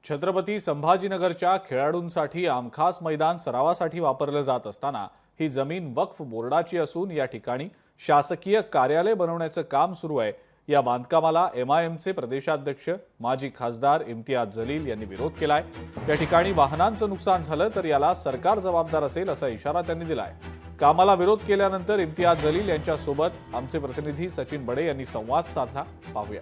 छत्रपती संभाजीनगरच्या खेळाडूंसाठी आमखास मैदान सरावासाठी वापरलं जात असताना ही जमीन वक्फ बोर्डाची असून या ठिकाणी शासकीय कार्यालय बनवण्याचं काम सुरू आहे। या बांधकामाला एमआयएमचे प्रदेशाध्यक्ष माजी खासदार इम्तियाज जलील यांनी विरोध केलाय। या ठिकाणी वाहनांचं नुकसान झालं तर याला सरकार जबाबदार असेल असा इशारा त्यांनी दिलाय। कामाला विरोध केल्यानंतर इम्तियाज जलील यांच्यासोबत आमचे प्रतिनिधी सचिन बडे यांनी संवाद साधला। पाहूया।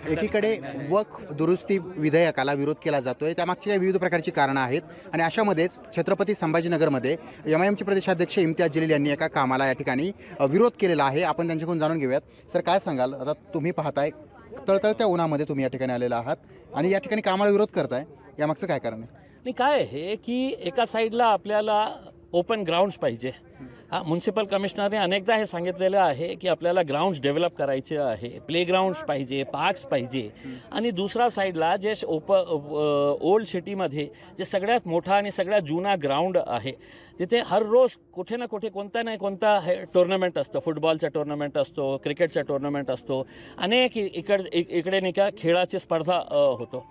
एकीकडे वक्फ दुरुस्ती विधेयकाला विरोध केला जातोय, त्यामागची काही विविध प्रकारची कारणं आहेत आणि अशामध्येच छत्रपती संभाजीनगरमध्ये एमआयएमचे प्रदेशाध्यक्ष इम्तियाज जलील यांनी एका कामाला या ठिकाणी विरोध केलेला आहे। आपण त्यांच्याकडून जाणून घेऊयात। सर, काय सांगाल? आता तुम्ही पाहताय तळतळत्या उन्हामध्ये तुम्ही या ठिकाणी आलेला आहात आणि या ठिकाणी कामाला विरोध करताय, यामागचं काय कारण आहे? नाही, काय आहे की एका साईडला आपल्याला ओपन ग्राउंड्स पाहिजे। म्युन्सिपल कमिशनरने अनेकदा हे सांगितलेलं आहे की आपल्याला ग्राउंड्स डेव्हलप करायचे आहे, प्लेग्राउंड्स पाहिजे, पार्क्स पाहिजे। आणि दुसरा साईडला जे ओल्ड सिटीमध्ये जे सगळ्यात मोठा आणि सगळ्यात जुना ग्राउंड आहे तिथे हर रोज कुठे ना कुठे कोणता नाही कोणता टुर्नामेंट असतं। फुटबॉलचा टुर्नामेंट असतो, क्रिकेटचा टुर्नामेंट असतो, अनेक इकडे नाही का खेळाची स्पर्धा होतो।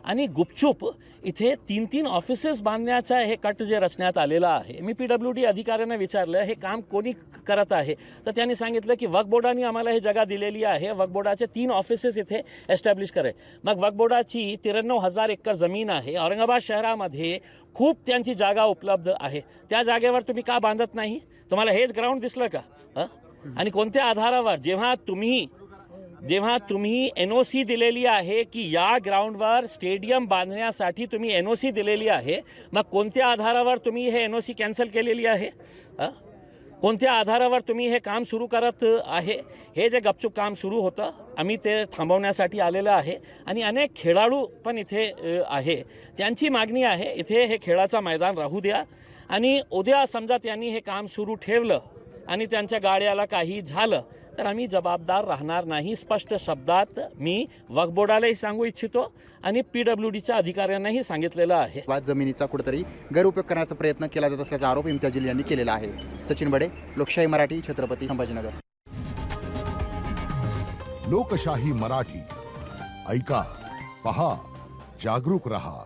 आणि गुपचूप इथे 3-3 ऑफिसेस बांधण्याचा हे कट जे रचण्यात आलेला आहे। मी PWD अधिकाऱ्यांना विचारलं हे काम कोणी करत आहे, तर त्यांनी सांगितलं की वक्फ बोर्डाने आम्हाला ही जागा दिलेली आहे, वक्फ बोर्डाचे 3 ऑफिसेस इथे एस्टॅब्लिश करे। मग वक्फ बोर्डाची 93,000 एकर जमीन आहे। औरंगाबाद शहरामध्ये खूप त्यांची जागा उपलब्ध आहे, त्या जागेवर तुम्ही का बांधत नाही? तुम्हाला हेच ग्राउंड दिसलं का? आणि कोणत्या आधारावर? जेव्हा तुम्ही NOC दिलेली आहे की या ग्राउंडवर स्टेडियम बांधण्यासाठी तुम्ही NOC दिलेली आहे, मग कोणत्या आधारावर तुम्ही हे NOC कॅन्सल केलेली आहे? कोणत्या आधारावर तुम्ही हे काम सुरू करत आहे? हे जे गपचूप काम सुरू होतं आम्ही ते थांबवण्यासाठी आलेलं आहे। आणि अनेक खेळाडू पण इथे आहे, त्यांची मागणी आहे इथे हे खेळाचं मैदान राहू द्या। आणि उद्या समजा त्यांनी हे काम सुरू ठेवलं आणि त्यांच्या गाड्याला काही झालं तर आम्ही जबाबदार राहणार नाही। स्पष्ट शब्दात मी वक्फ बोर्डालाही सांगू इच्छितो आणि PWDच्या अधिकाऱ्यांनाही सांगितलेलं आहे। जमिनीचा कुठेतरी गैरउपयोग करण्याचा प्रयत्न केला जात असल्याचा आरोप इम्तियाज जलील यांनी केलेला आहे। सचिन बडे, लोकशाही मराठी, छत्रपती संभाजीनगर। लोकशाही मराठी, ऐका, पहा, जागरूक रहा।